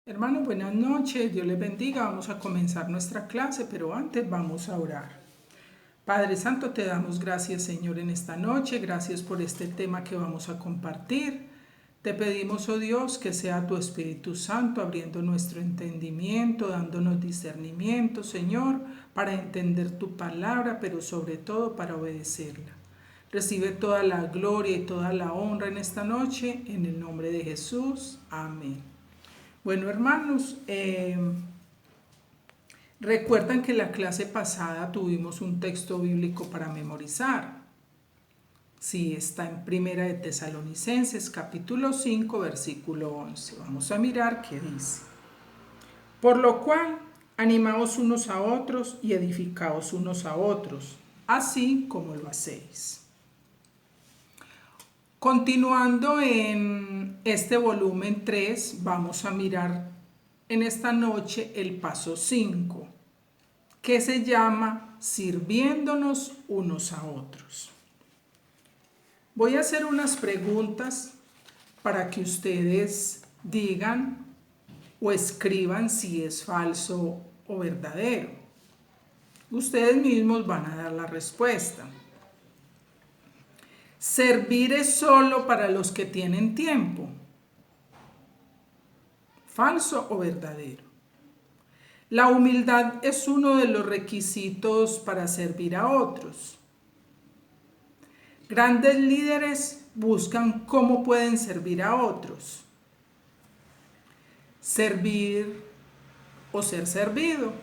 Hermanos, buenas noches, Dios les bendiga. Vamos a comenzar nuestra clase, pero antes vamos a orar. Padre Santo, te damos gracias, Señor, en esta noche. Gracias por este tema que vamos a compartir. Te pedimos, oh Dios, que sea tu Espíritu Santo abriendo nuestro entendimiento, dándonos discernimiento, Señor, para entender tu palabra, pero sobre todo para obedecerla. Recibe toda la gloria y toda la honra en esta noche, en el nombre de Jesús. Amén. Bueno, hermanos, recuerdan que la clase pasada tuvimos un texto bíblico para memorizar. Sí, está en Primera de Tesalonicenses, capítulo 5, versículo 11. Vamos a mirar qué dice. Por lo cual, animaos unos a otros y edificaos unos a otros, así como lo hacéis. Continuando en este volumen 3, vamos a mirar en esta noche el paso 5, que se llama sirviéndonos unos a otros. Voy a hacer unas preguntas para que ustedes digan o escriban si es falso o verdadero. Ustedes mismos van a dar la respuesta. Servir es solo para los que tienen tiempo. ¿Falso o verdadero? La humildad es uno de los requisitos para servir a otros. Grandes líderes buscan cómo pueden servir a otros. Servir o ser servido.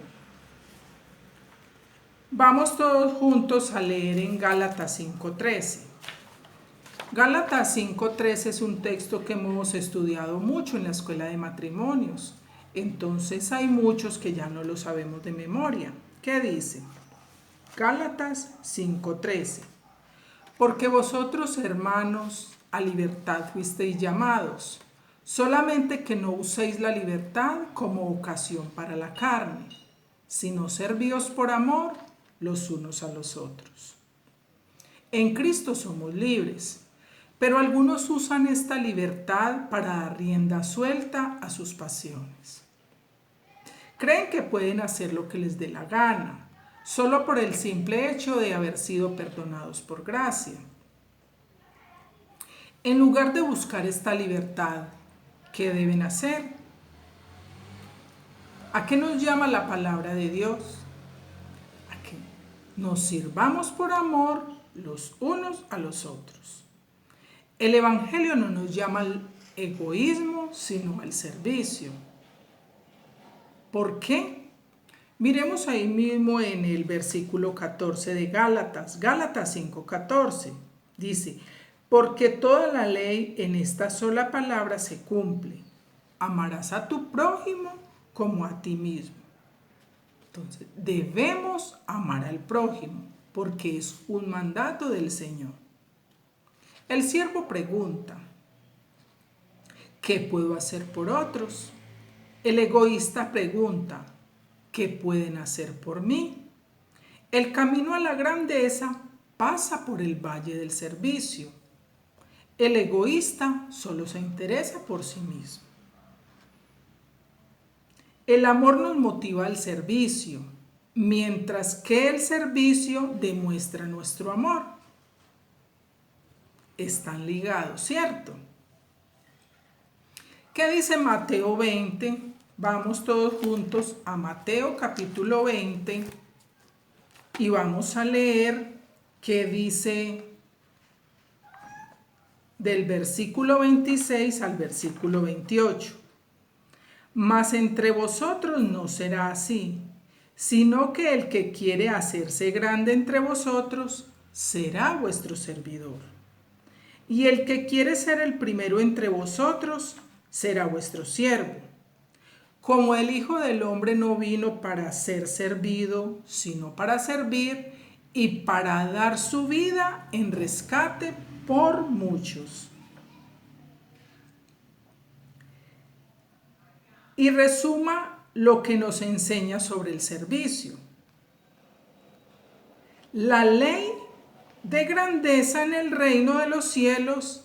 Vamos todos juntos a leer en Gálatas 5:13. Gálatas 5:13 es un texto que hemos estudiado mucho en la escuela de matrimonios. Entonces hay muchos que ya no lo sabemos de memoria. ¿Qué dice? Gálatas 5:13. Porque vosotros, hermanos, a libertad fuisteis llamados, solamente que no uséis la libertad como ocasión para la carne, sino servíos por amor los unos a los otros. En Cristo somos libres, pero algunos usan esta libertad para dar rienda suelta a sus pasiones. Creen que pueden hacer lo que les dé la gana, solo por el simple hecho de haber sido perdonados por gracia. En lugar de buscar esta libertad, ¿qué deben hacer? ¿A qué nos llama la palabra de Dios? A que nos sirvamos por amor los unos a los otros. El Evangelio no nos llama al egoísmo, sino al servicio. ¿Por qué? Miremos ahí mismo en el versículo 14 de Gálatas, Gálatas 5:14. Dice, porque toda la ley en esta sola palabra se cumple. Amarás a tu prójimo como a ti mismo. Entonces, debemos amar al prójimo porque es un mandato del Señor. El siervo pregunta, ¿qué puedo hacer por otros? El egoísta pregunta, ¿qué pueden hacer por mí? El camino a la grandeza pasa por el valle del servicio. El egoísta solo se interesa por sí mismo. El amor nos motiva al servicio, mientras que el servicio demuestra nuestro amor. Están ligados, ¿cierto? ¿Qué dice Mateo 20? Vamos todos juntos a Mateo capítulo 20 y vamos a leer qué dice del versículo 26 al versículo 28. Mas entre vosotros no será así, sino que el que quiere hacerse grande entre vosotros será vuestro servidor. Y el que quiere ser el primero entre vosotros será vuestro siervo. Como el Hijo del Hombre no vino para ser servido, sino para servir y para dar su vida en rescate por muchos. Y resuma lo que nos enseña sobre el servicio. La ley de grandeza en el reino de los cielos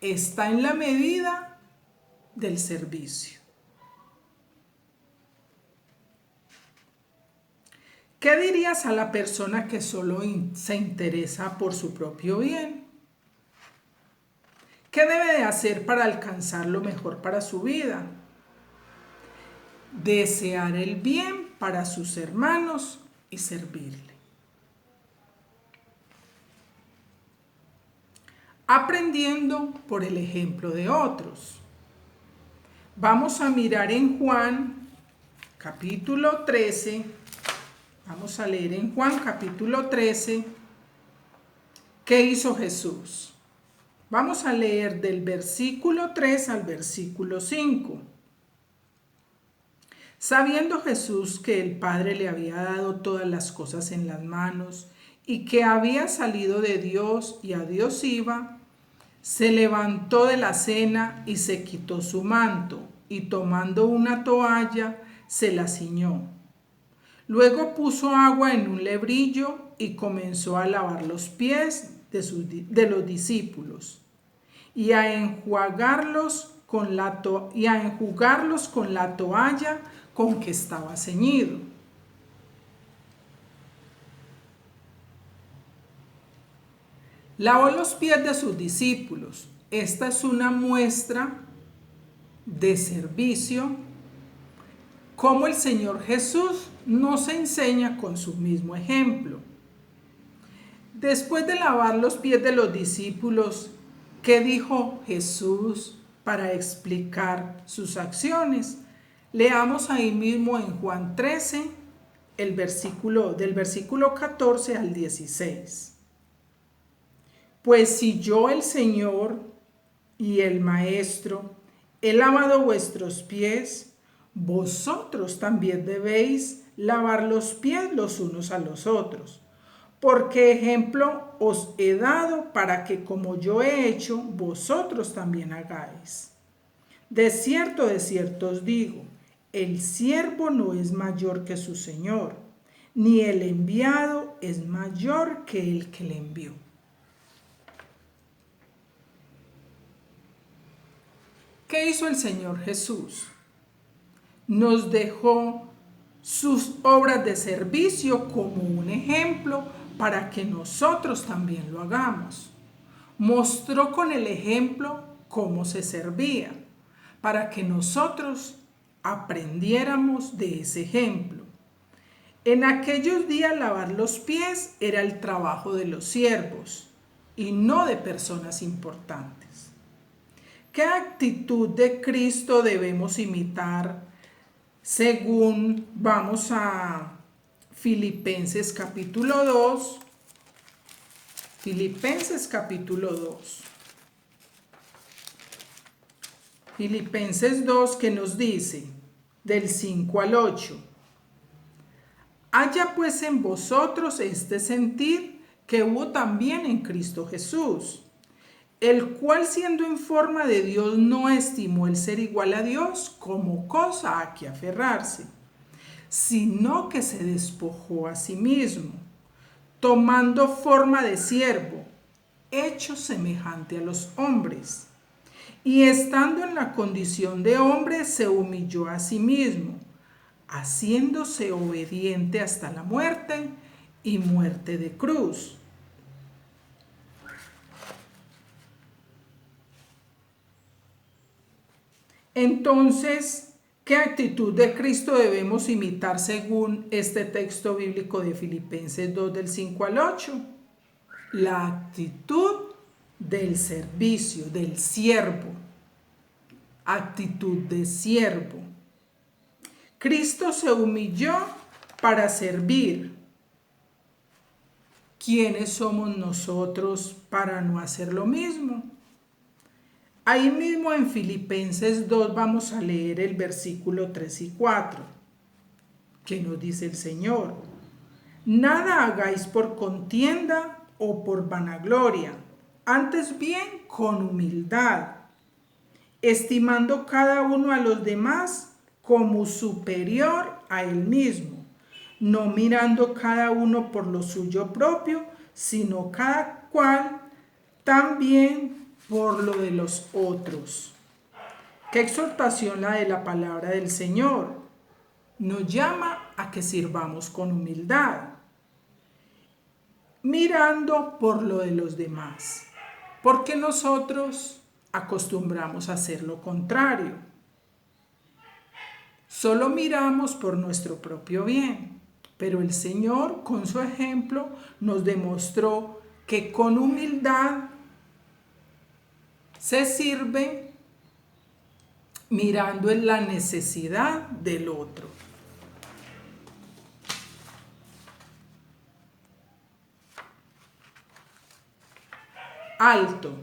está en la medida del servicio. ¿Qué dirías a la persona que solo se interesa por su propio bien? ¿Qué debe de hacer para alcanzar lo mejor para su vida? Desear el bien para sus hermanos y servirle. Aprendiendo por el ejemplo de otros. Vamos a mirar en Juan capítulo 13. Vamos a leer en Juan capítulo 13. ¿Qué hizo Jesús? Vamos a leer del versículo 3 al versículo 5. Sabiendo Jesús que el Padre le había dado todas las cosas en las manos y que había salido de Dios y a Dios iba, se levantó de la cena y se quitó su manto y tomando una toalla se la ciñó. Luego puso agua en un lebrillo y comenzó a lavar los pies de los discípulos y a enjugarlos con la toalla con que estaba ceñido. Lavó los pies de sus discípulos. Esta es una muestra de servicio, como el Señor Jesús nos enseña con su mismo ejemplo. Después de lavar los pies de los discípulos, ¿qué dijo Jesús para explicar sus acciones? Leamos ahí mismo en Juan 13, del versículo 14 al 16. Pues si yo, el Señor y el Maestro, he lavado vuestros pies, vosotros también debéis lavar los pies los unos a los otros. Porque ejemplo os he dado para que como yo he hecho, vosotros también hagáis. De cierto os digo, el siervo no es mayor que su Señor, ni el enviado es mayor que el que le envió. ¿Qué hizo el Señor Jesús? Nos dejó sus obras de servicio como un ejemplo para que nosotros también lo hagamos. Mostró con el ejemplo cómo se servía, para que nosotros aprendiéramos de ese ejemplo. En aquellos días lavar los pies era el trabajo de los siervos y no de personas importantes. ¿Qué actitud de Cristo debemos imitar según vamos a Filipenses capítulo 2? Filipenses capítulo 2. Filipenses 2 que nos dice del 5 al 8. Haya pues en vosotros este sentir que hubo también en Cristo Jesús, el cual siendo en forma de Dios no estimó el ser igual a Dios como cosa a que aferrarse, sino que se despojó a sí mismo, tomando forma de siervo, hecho semejante a los hombres, y estando en la condición de hombre se humilló a sí mismo, haciéndose obediente hasta la muerte y muerte de cruz. Entonces, ¿qué actitud de Cristo debemos imitar según este texto bíblico de Filipenses 2 del 5 al 8? La actitud del servicio, del siervo. Actitud de siervo. Cristo se humilló para servir. ¿Quiénes somos nosotros para no hacer lo mismo? Ahí mismo en Filipenses 2 vamos a leer el versículo 3 y 4, que nos dice el Señor. Nada hagáis por contienda o por vanagloria, antes bien con humildad, estimando cada uno a los demás como superior a él mismo, no mirando cada uno por lo suyo propio, sino cada cual también por lo de los otros. Qué exhortación la de la palabra del Señor. Nos llama a que sirvamos con humildad, mirando por lo de los demás, porque nosotros acostumbramos a hacer lo contrario. Solo miramos por nuestro propio bien, pero el Señor, con su ejemplo, nos demostró que con humildad se sirve mirando en la necesidad del otro. Alto.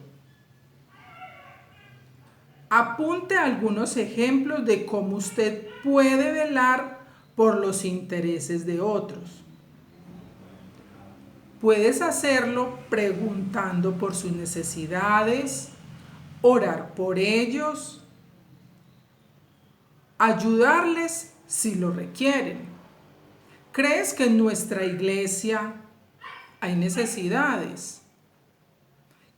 Apunte algunos ejemplos de cómo usted puede velar por los intereses de otros. Puedes hacerlo preguntando por sus necesidades, orar por ellos, ayudarles si lo requieren. ¿Crees que en nuestra iglesia hay necesidades?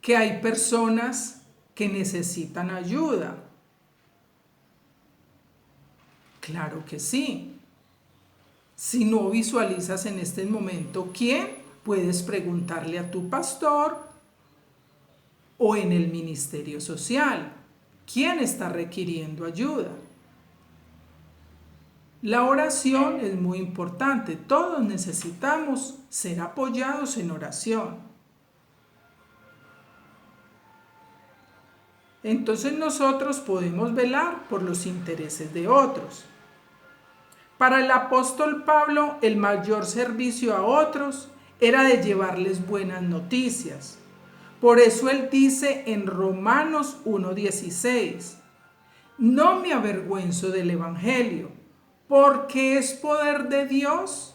¿Que hay personas que necesitan ayuda? Claro que sí. Si no visualizas en este momento quién, puedes preguntarle a tu pastor o en el ministerio social. ¿Quién está requiriendo ayuda? La oración es muy importante. Todos necesitamos ser apoyados en oración. Entonces nosotros podemos velar por los intereses de otros. Para el apóstol Pablo, el mayor servicio a otros era de llevarles buenas noticias. Por eso él dice en Romanos 1:16, no me avergüenzo del Evangelio, porque es poder de Dios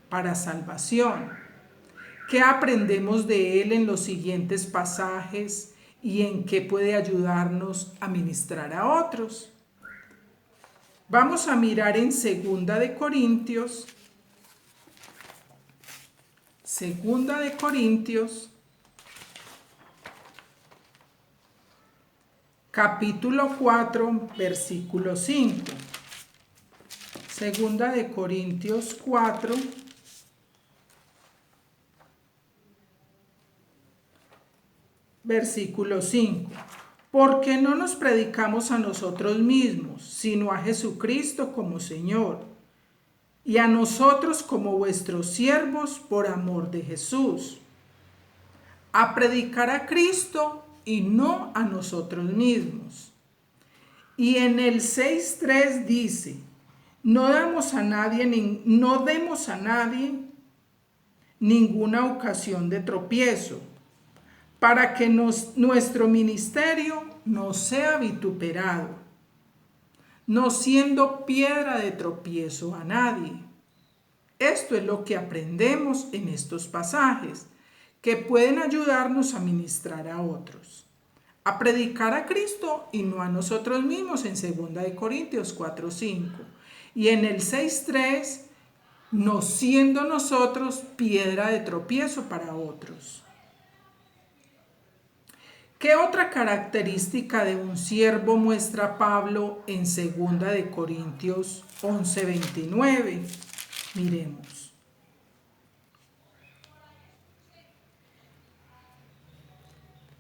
para salvación. ¿Qué aprendemos de él en los siguientes pasajes y en qué puede ayudarnos a ministrar a otros? Vamos a mirar en 2 de Corintios, capítulo 4, versículo 5. 2 de Corintios 4, versículo 5. Porque no nos predicamos a nosotros mismos, sino a Jesucristo como Señor, y a nosotros como vuestros siervos por amor de Jesús. A predicar a Cristo y no a nosotros mismos. Y en el 6:3 dice, no demos a nadie ninguna ocasión de tropiezo, para que nuestro ministerio no sea vituperado, no siendo piedra de tropiezo a nadie. Esto es lo que aprendemos en estos pasajes, que pueden ayudarnos a ministrar a otros, a predicar a Cristo y no a nosotros mismos en 2 de Corintios 4:5. Y en el 6:3, no siendo nosotros piedra de tropiezo para otros. ¿Qué otra característica de un siervo muestra Pablo en 2 de Corintios 11:29? Miremos.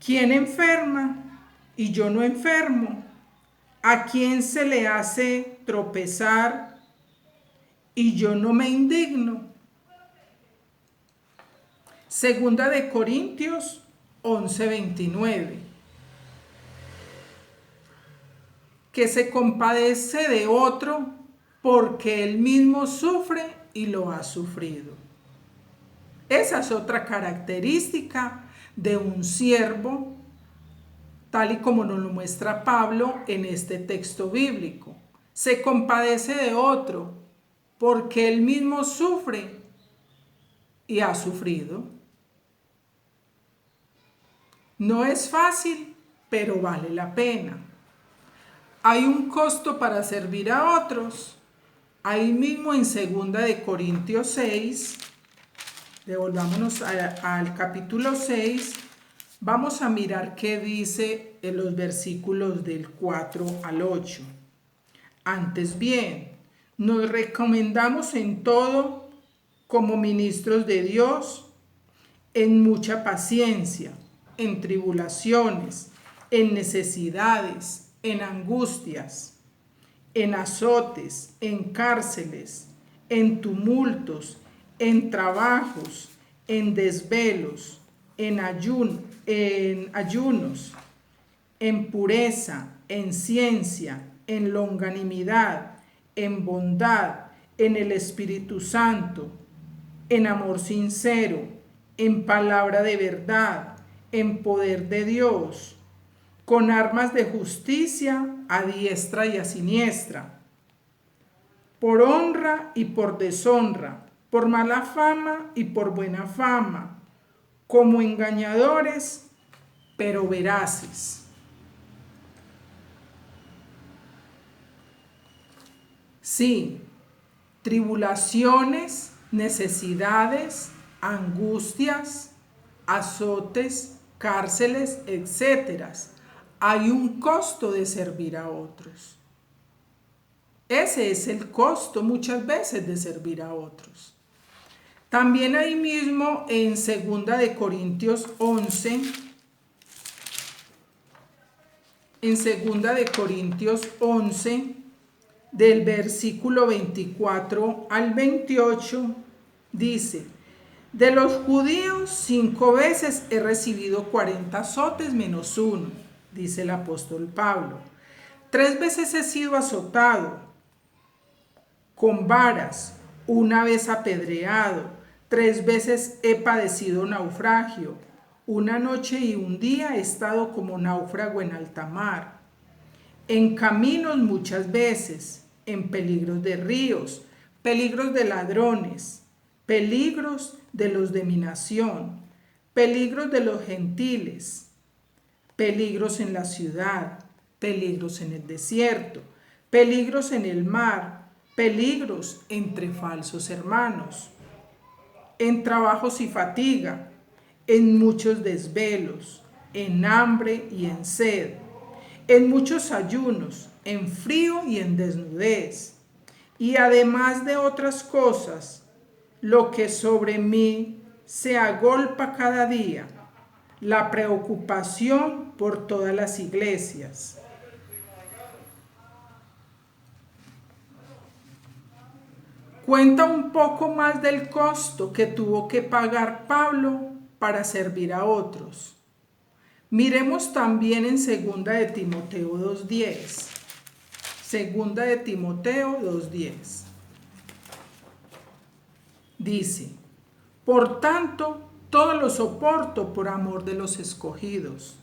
¿Quién enferma y yo no enfermo? ¿A quién se le hace tropezar y yo no me indigno? 2 de Corintios 11:29. Que se compadece de otro porque él mismo sufre y lo ha sufrido. Esa es otra característica de un siervo, tal y como nos lo muestra Pablo en este texto bíblico. Se compadece de otro porque él mismo sufre y ha sufrido. No es fácil, pero vale la pena. Hay un costo para servir a otros. Ahí mismo en 2 de Corintios 6, devolvámonos al capítulo 6, vamos a mirar qué dice en los versículos del 4 al 8. Antes bien, Nos recomendamos en todo como ministros de Dios, en mucha paciencia, en tribulaciones, en necesidades, en angustias, en azotes, en cárceles, en tumultos, en trabajos, en desvelos, en ayunos, en pureza, en ciencia, en longanimidad, en bondad, en el Espíritu Santo, en amor sincero, en palabra de verdad, en poder de Dios, con armas de justicia a diestra y a siniestra, por honra y por deshonra, por mala fama y por buena fama, como engañadores, pero veraces. Sí, tribulaciones, necesidades, angustias, azotes, cárceles, etc. Hay un costo de servir a otros. Ese es el costo muchas veces de servir a otros. También ahí mismo en 2 de Corintios 11, del versículo 24 al 28, dice: de los judíos 5 veces he recibido 40 azotes menos uno, dice el apóstol Pablo. 3 veces he sido azotado con varas, 1 vez apedreado, 3 veces he padecido naufragio, 1 noche y 1 día he estado como náufrago en alta mar, en caminos muchas veces, en peligros de ríos, peligros de ladrones, peligros de los de mi nación, peligros de los gentiles, peligros en la ciudad, peligros en el desierto, peligros en el mar, peligros entre falsos hermanos, en trabajos y fatiga, en muchos desvelos, en hambre y en sed, en muchos ayunos, en frío y en desnudez, y además de otras cosas, lo que sobre mí se agolpa cada día, la preocupación por todas las iglesias. Cuenta un poco más del costo que tuvo que pagar Pablo para servir a otros. Miremos también en 2 de Timoteo 2:10. 2 de Timoteo 2:10. Dice: por tanto, todo lo soporto por amor de los escogidos,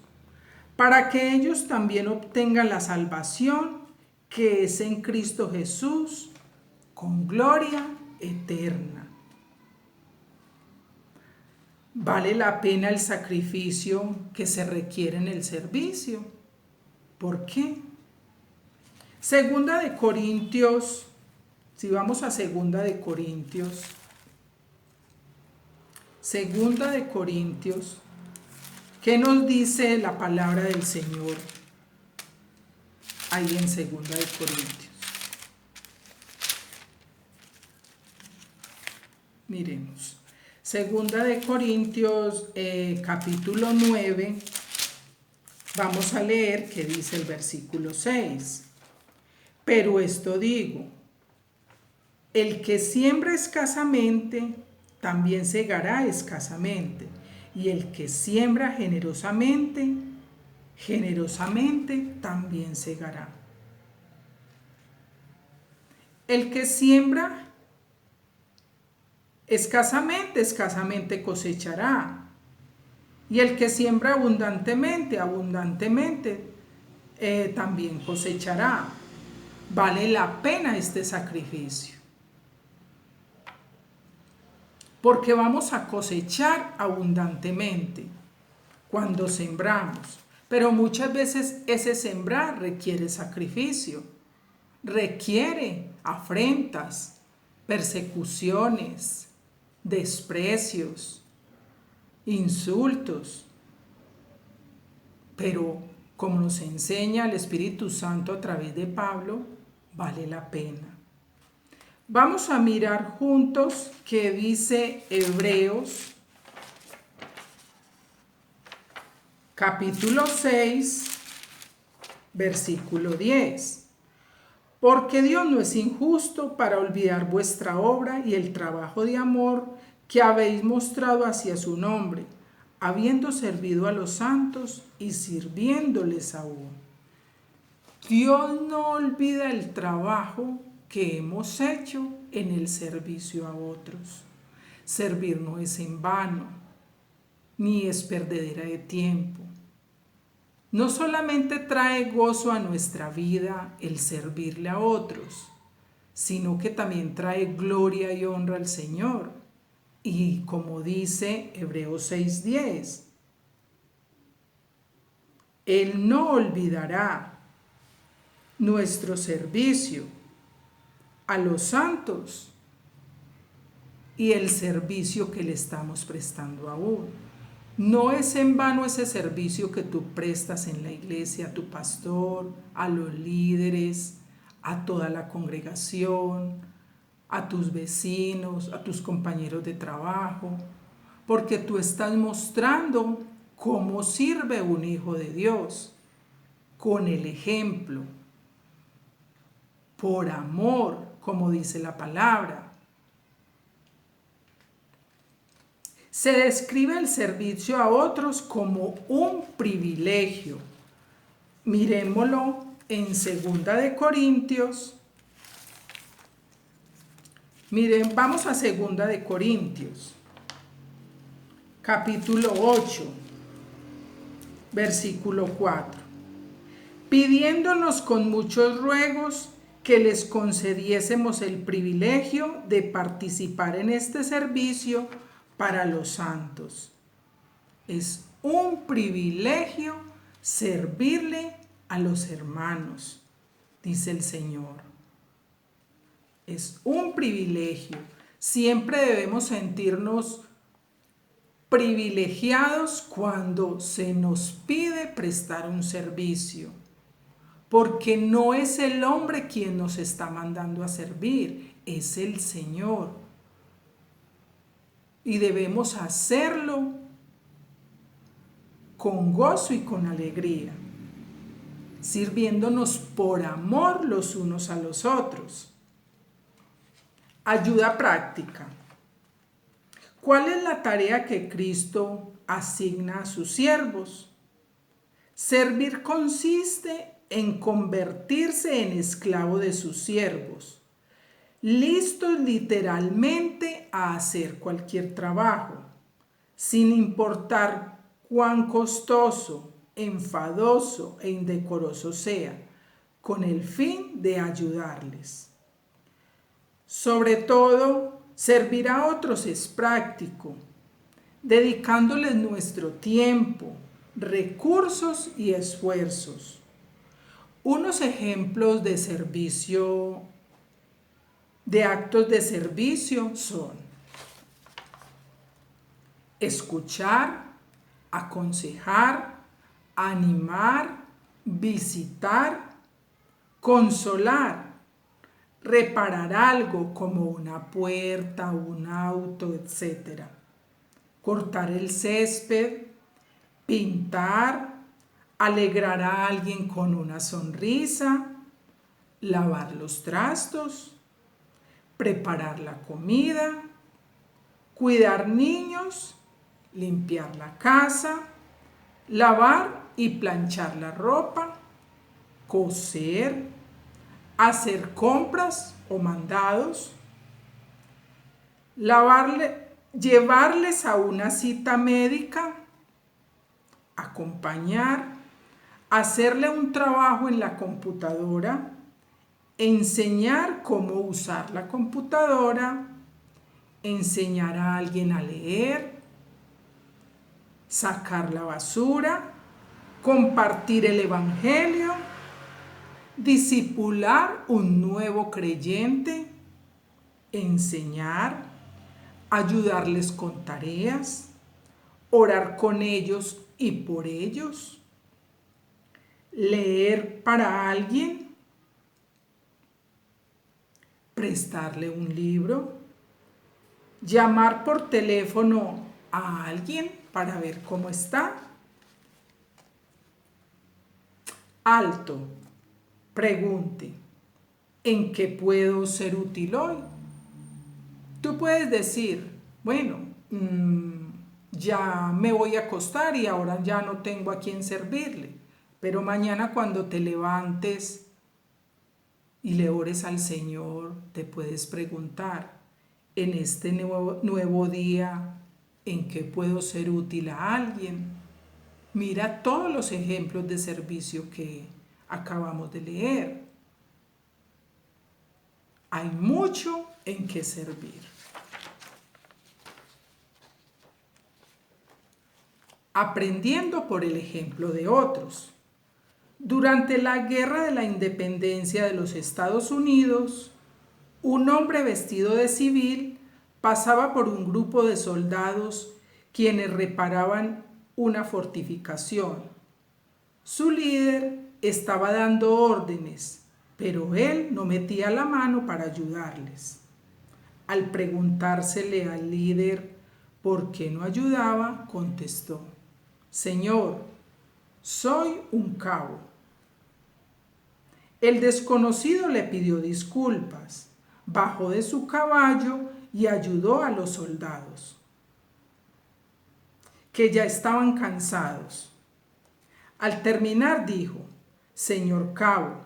para que ellos también obtengan la salvación que es en Cristo Jesús, con gloria eterna. Vale la pena el sacrificio que se requiere en el servicio. ¿Por qué? 2 de Corintios, si vamos a 2 de Corintios, 2 de Corintios, ¿qué nos dice la palabra del Señor ahí en 2 de Corintios? Miremos. 2 de Corintios, capítulo 9, vamos a leer qué dice el versículo 6. Pero esto digo, el que siembra escasamente, también segará escasamente, y el que siembra generosamente, generosamente también segará. El que siembra escasamente, escasamente cosechará. Y el que siembra abundantemente, abundantemente también cosechará. Vale la pena este sacrificio, porque vamos a cosechar abundantemente cuando sembramos. Pero muchas veces ese sembrar requiere sacrificio, requiere afrentas, persecuciones, desprecios, insultos. Pero como nos enseña el Espíritu Santo a través de Pablo, vale la pena. Vamos a mirar juntos qué dice Hebreos capítulo 6, versículo 10. Porque Dios no es injusto para olvidar vuestra obra y el trabajo de amor que habéis mostrado hacia su nombre, habiendo servido a los santos y sirviéndoles aún. Dios no olvida el trabajo que hemos hecho en el servicio a otros. Servir no es en vano, ni es perdedera de tiempo. No solamente trae gozo a nuestra vida el servirle a otros, sino que también trae gloria y honra al Señor. Y como dice Hebreos 6:10, Él no olvidará nuestro servicio a los santos y el servicio que le estamos prestando aún. No es en vano ese servicio que tú prestas en la iglesia a tu pastor, a los líderes, a toda la congregación, a tus vecinos, a tus compañeros de trabajo, porque tú estás mostrando cómo sirve un hijo de Dios, con el ejemplo, por amor, como dice la palabra. Se describe el servicio a otros como un privilegio. Miremoslo en 2 de Corintios. Miren, vamos a 2 de Corintios, capítulo 8, versículo 4. Pidiéndonos con muchos ruegos que les concediésemos el privilegio de participar en este servicio para los santos. Es un privilegio servirle a los hermanos, dice el Señor. Es un privilegio. Siempre debemos sentirnos privilegiados cuando se nos pide prestar un servicio, porque no es el hombre quien nos está mandando a servir, es el Señor. Y debemos hacerlo con gozo y con alegría, sirviéndonos por amor los unos a los otros. Ayuda práctica. ¿Cuál es la tarea que Cristo asigna a sus siervos? Servir consiste en convertirse en esclavo de sus siervos, listos literalmente a hacer cualquier trabajo, sin importar cuán costoso, enfadoso e indecoroso sea, con el fin de ayudarles. Sobre todo, servir a otros es práctico, dedicándoles nuestro tiempo, recursos y esfuerzos. Unos ejemplos de servicio, de actos de servicio son escuchar, aconsejar, animar, visitar, consolar, reparar algo como una puerta, un auto, etc. Cortar el césped, pintar, alegrar a alguien con una sonrisa, lavar los trastos, preparar la comida, cuidar niños, limpiar la casa, lavar y planchar la ropa, coser, hacer compras o mandados, llevarles a una cita médica, acompañar, hacerle un trabajo en la computadora, enseñar cómo usar la computadora, enseñar a alguien a leer, sacar la basura, compartir el evangelio, discipular un nuevo creyente, enseñar, ayudarles con tareas, orar con ellos y por ellos, leer para alguien, prestarle un libro, llamar por teléfono a alguien para ver cómo está. Alto, pregunte, ¿en qué puedo ser útil hoy? Tú puedes decir, bueno, ya me voy a acostar y ahora ya no tengo a quién servirle, pero mañana cuando te levantes y le ores al Señor, te puedes preguntar, en este nuevo día, ¿en qué puedo ser útil a alguien? Mira todos los ejemplos de servicio que acabamos de leer. Hay mucho en qué servir. Aprendiendo por el ejemplo de otros. Durante la Guerra de la Independencia de los Estados Unidos, un hombre vestido de civil pasaba por un grupo de soldados quienes reparaban una fortificación. Su líder estaba dando órdenes, pero él no metía la mano para ayudarles. Al preguntársele al líder por qué no ayudaba, contestó: Señor, soy un cabo. El desconocido le pidió disculpas, bajó de su caballo y ayudó a los soldados, que ya estaban cansados. Al terminar dijo: Señor cabo,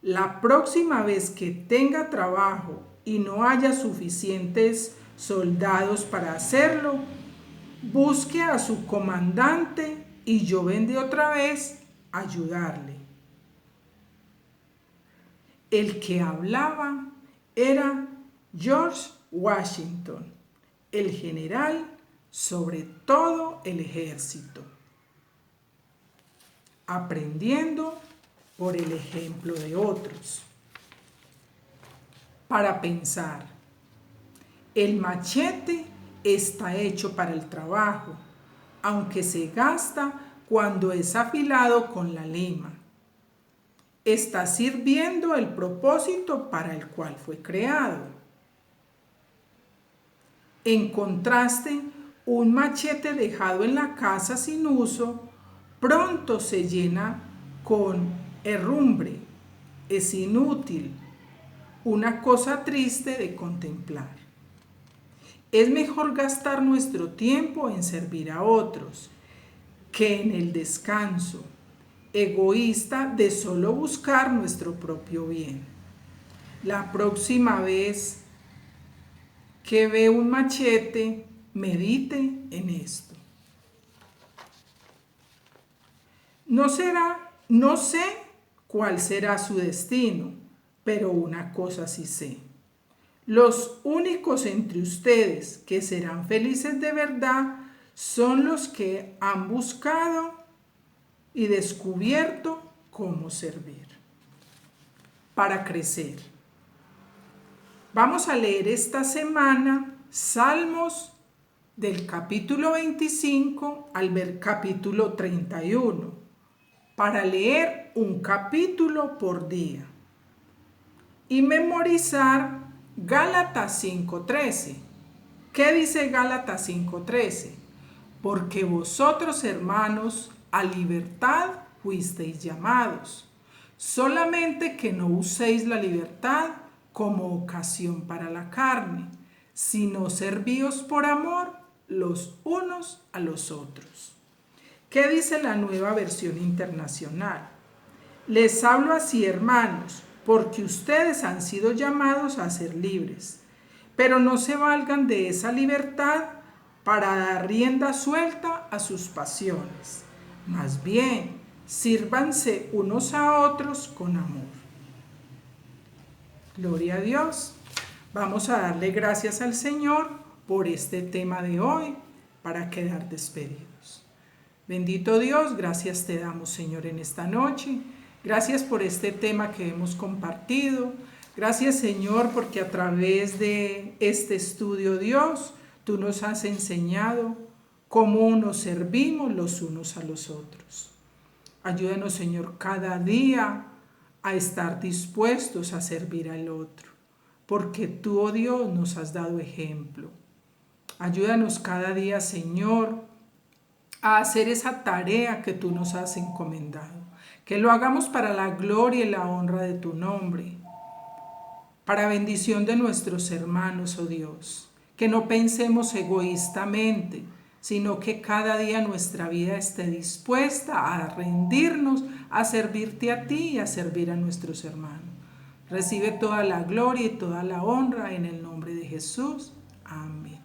la próxima vez que tenga trabajo y no haya suficientes soldados para hacerlo, busque a su comandante y yo vendré otra vez a ayudarle. El que hablaba era George Washington, el general sobre todo el ejército. Aprendiendo por el ejemplo de otros. Para pensar, el machete está hecho para el trabajo, aunque se gasta cuando es afilado con la lima. Está sirviendo el propósito para el cual fue creado. En contraste, un machete dejado en la casa sin uso pronto se llena con herrumbre, es inútil, una cosa triste de contemplar. Es mejor gastar nuestro tiempo en servir a otros que en el descanso egoísta de solo buscar nuestro propio bien. La próxima vez que ve un machete, medite en esto. No sé cuál será su destino, pero una cosa sí sé. Los únicos entre ustedes que serán felices de verdad son los que han buscado y descubierto cómo servir. Para crecer. Vamos a leer esta semana Salmos del capítulo 25 al capítulo 31, para leer un capítulo por día y memorizar Gálatas 5:13. ¿Qué dice Gálatas 5:13? Porque vosotros, hermanos, a libertad fuisteis llamados, solamente que no uséis la libertad como ocasión para la carne, sino servíos por amor los unos a los otros. ¿Qué dice la Nueva Versión Internacional? Les hablo así, hermanos, porque ustedes han sido llamados a ser libres, pero no se valgan de esa libertad para dar rienda suelta a sus pasiones. Más bien, sírvanse unos a otros con amor. Gloria a Dios. Vamos a darle gracias al Señor por este tema de hoy para quedar despedidos. Bendito Dios, gracias te damos, Señor, en esta noche. Gracias por este tema que hemos compartido. Gracias, Señor, porque a través de este estudio, Dios, tú nos has enseñado cómo nos servimos los unos a los otros. Ayúdanos, Señor, cada día a estar dispuestos a servir al otro. porque tú, oh Dios, nos has dado ejemplo. Ayúdanos cada día, Señor, a hacer esa tarea que tú nos has encomendado. Que lo hagamos para la gloria y la honra de tu nombre, para bendición de nuestros hermanos, oh Dios. Que no pensemos egoístamente, sino que cada día nuestra vida esté dispuesta a rendirnos, a servirte a ti y a servir a nuestros hermanos. Recibe toda la gloria y toda la honra en el nombre de Jesús. Amén.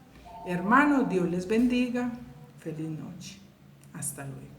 Hermanos, Dios les bendiga. Feliz noche. Hasta luego.